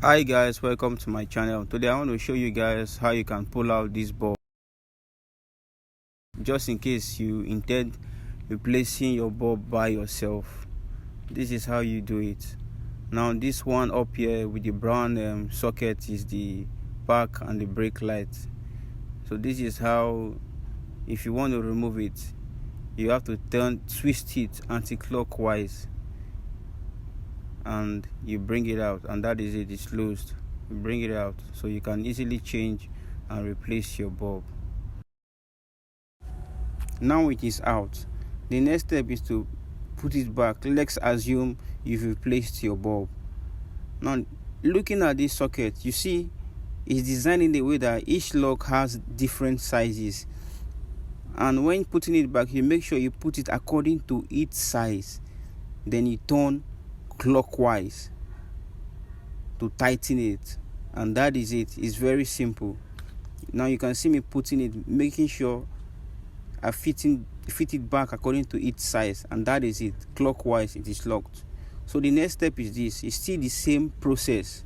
Hi guys, welcome to my channel. Today I want to show you guys how you can pull out this bulb, just in case you intend replacing your bulb by yourself. This is how you do it. Now this one up here with the brown socket is the park and the brake light. So this is how, if you want to remove it, you have to twist it anti-clockwise and you bring it out, and that is it. It's closed. You bring it out so you can easily change and replace your bulb. Now it is out. The next step is to put it back. Let's assume you've replaced your bulb. Now looking at this socket, you see it's designed in a way that each lock has different sizes, and when putting it back, you make sure you put it according to its size, then you turn clockwise to tighten it, and that is it. It's very simple. Now you can see me putting it, making sure I fit it back according to its size, and that is it. Clockwise, it is locked. So the next step is this. It's still the same process.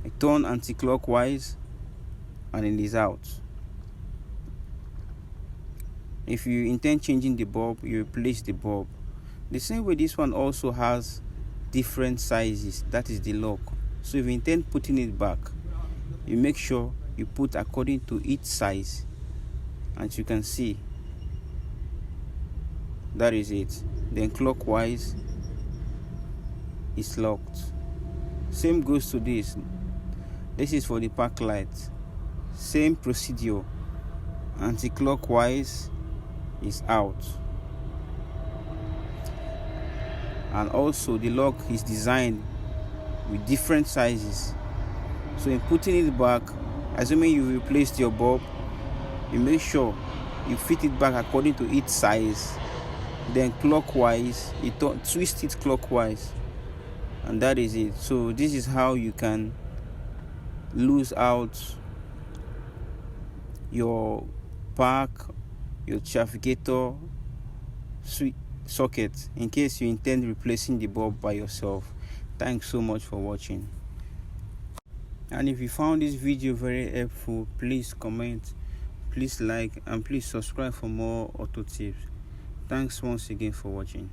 I turn anti-clockwise and it is out. If you intend changing the bulb, you replace the bulb. The same way, this one also has different sizes. That is the lock. So if you intend putting it back, you make sure you put according to its size, and you can see that is it. Then clockwise is locked. Same goes to this. This is for the park light. Same procedure. Anti-clockwise is out. And also the lock is designed with different sizes. So in putting it back, assuming you replaced your bulb, you make sure you fit it back according to its size. Then clockwise, you twist it clockwise, and that is it. So this is how you can lose out your park, your trafficator socket, in case you intend replacing the bulb by yourself. Thanks so much for watching, and if you found this video very helpful, please comment, please like, and please subscribe for more auto tips. Thanks once again for watching.